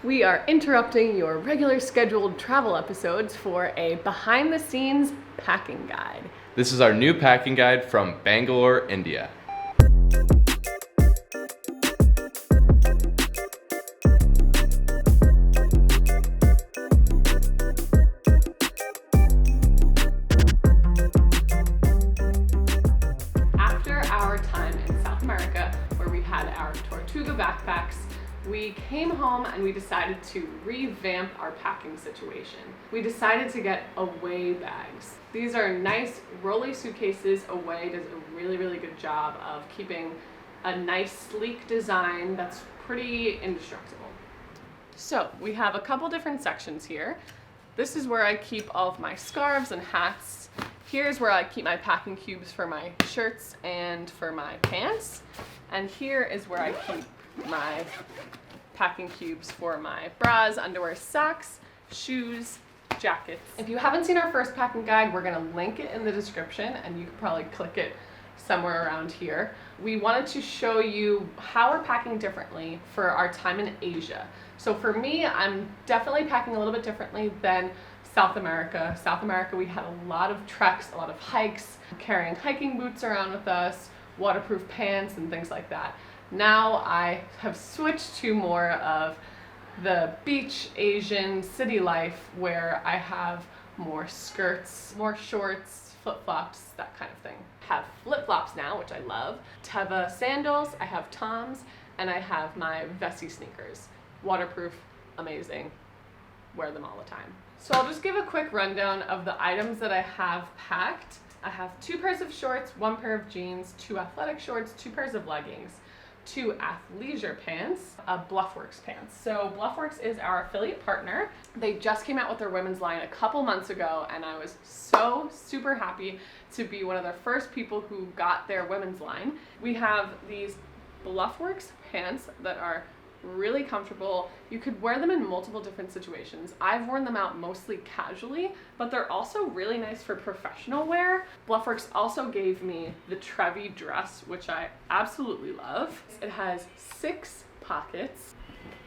We are interrupting your regular scheduled travel episodes for a behind-the-scenes packing guide. This is our new packing guide from Bangalore, India. After our time in South America, where we had our Tortuga backpacks, we came home and we decided to revamp our packing situation. We decided to get away bags. These are nice rolly suitcases. Away does a really good job of keeping a nice sleek design that's pretty indestructible. So we have a couple different sections here. This is where I keep all of my scarves and hats. Here's where I keep my packing cubes for my shirts and for my pants. And here is where I keep my packing cubes for my bras, underwear, socks, shoes, jackets. If you haven't seen our first packing guide, we're gonna link it in the description and you can probably click it somewhere around here. We wanted to show you how we're packing differently for our time in Asia. So for me, I'm definitely packing a little bit differently than South America. South America, we had a lot of treks, a lot of hikes, carrying hiking boots around with us, waterproof pants and things like that. Now I have switched to more of the beach Asian city life where I have more skirts, more shorts, flip-flops, that kind of thing. Have flip-flops now, which I love. Teva sandals, I have Toms, and I have my Vessi sneakers. Waterproof, amazing, wear them all the time. So I'll just give a quick rundown of the items that I have packed. I have 2 pairs of shorts, 1 pair of jeans, 2 athletic shorts, 2 pairs of leggings, 2 athleisure pants, Bluffworks pants. So Bluffworks is our affiliate partner. They just came out with their women's line a couple months ago and I was so super happy to be one of the first people who got their women's line. We have these Bluffworks pants that are really comfortable. You could wear them in multiple different situations. I've worn them out mostly casually, but they're also really nice for professional wear. Bluffworks also gave me the Trevi dress, which I absolutely love. It has 6 pockets.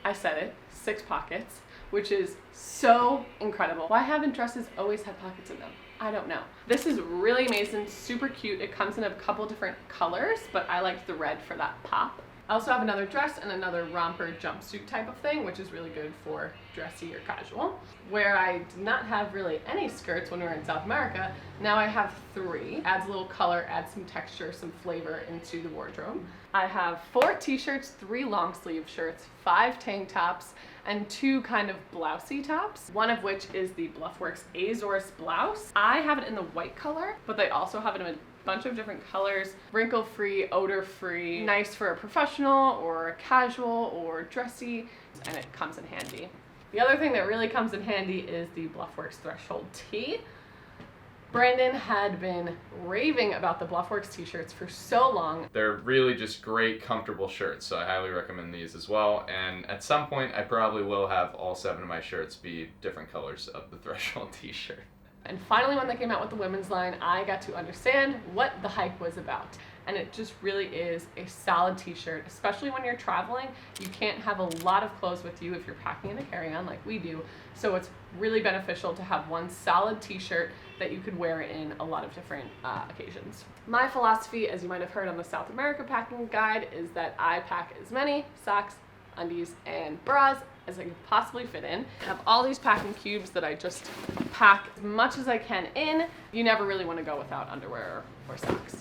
I said it, 6 pockets, which is so incredible. Why haven't dresses always had pockets in them? I don't know. This is really amazing, super cute. It comes in a couple different colors, but I liked the red for that pop. I also have another dress and another romper jumpsuit type of thing, which is really good for dressy or casual. Where I did not have really any skirts when we were in South America, now I have 3. Adds a little color, adds some texture, some flavor into the wardrobe. I have 4 t-shirts, 3 long sleeve shirts, 5 tank tops, and 2 kind of blousey tops, one of which is the Bluffworks Azores blouse. I have it in the white color, but they also have it in a bunch of different colors, wrinkle-free, odor-free, nice for a professional or a casual or dressy, and it comes in handy. The other thing that really comes in handy is the Bluffworks Threshold tee. Brandon had been raving about the Bluffworks t-shirts for so long. They're really just great, comfortable shirts, so I highly recommend these as well. And at some point, I probably will have all 7 of my shirts be different colors of the Threshold t-shirt. And finally, when they came out with the women's line, I got to understand what the hype was about. And it just really is a solid t-shirt, especially when you're traveling. You can't have a lot of clothes with you if you're packing in a carry-on like we do. So it's really beneficial to have one solid t-shirt that you could wear in a lot of different occasions. My philosophy, as you might have heard on the South America packing guide, is that I pack as many socks, undies, and bras as I can possibly fit in. I have all these packing cubes that I just pack as much as I can in. You never really want to go without underwear or socks.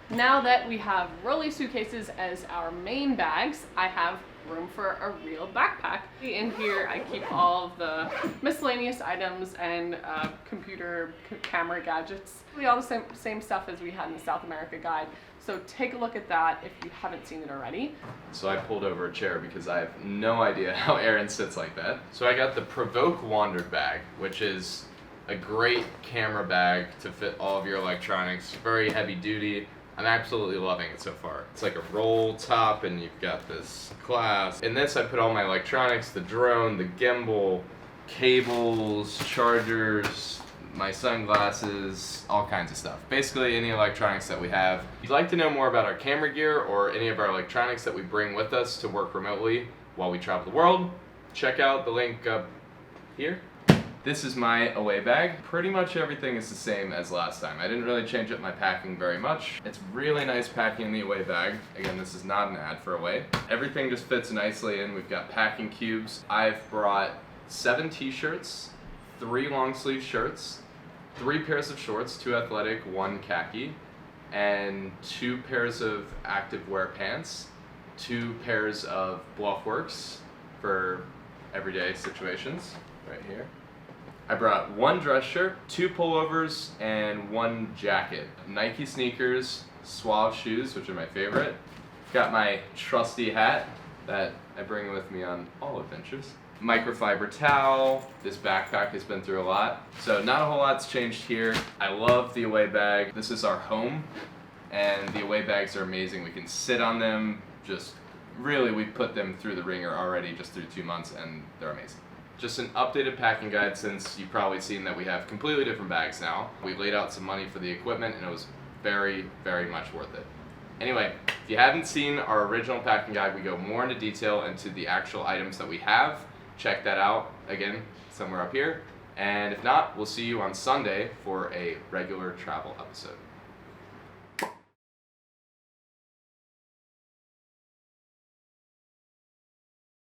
Now that we have rolly suitcases as our main bags, I have room for a real backpack. In here I keep all of the miscellaneous items and computer camera gadgets. Really all the same stuff as we had in the South America guide. So take a look at that if you haven't seen it already. So I pulled over a chair because I have no idea how Erin sits like that. So I got the Provoke WANDRD bag, which is a great camera bag to fit all of your electronics. Very heavy duty. I'm absolutely loving it so far. It's like a roll top and you've got this clasp. In this I put all my electronics, the drone, the gimbal, cables, chargers, my sunglasses, all kinds of stuff. Basically any electronics that we have. If you'd like to know more about our camera gear or any of our electronics that we bring with us to work remotely, while we travel the world. Check out the link up here. This is my away bag. Pretty much everything is the same as last time. I didn't really change up my packing very much. It's really nice packing in the away bag. Again, this is not an ad for away. Everything just fits nicely in. We've got packing cubes. I've brought 7 t-shirts, 3 long sleeve shirts, 3 pairs of shorts, 2 athletic, 1 khaki, and 2 pairs of activewear pants, 2 pairs of Bluffworks for everyday situations, right here. I brought 1 dress shirt, 2 pullovers, and 1 jacket. Nike sneakers, Suave shoes, which are my favorite. Got my trusty hat that I bring with me on all adventures. Microfiber towel. This backpack has been through a lot, so not a whole lot's changed here. I love the away bag. This is our home, and the away bags are amazing. We can sit on them. Just really, we put them through the ringer already just through 2 months, and they're amazing. Just an updated packing guide, since you've probably seen that we have completely different bags now. We laid out some money for the equipment, and it was very, very much worth it. Anyway, if you haven't seen our original packing guide, we go more into detail into the actual items that we have. Check that out, again, somewhere up here. And if not, we'll see you on Sunday for a regular travel episode.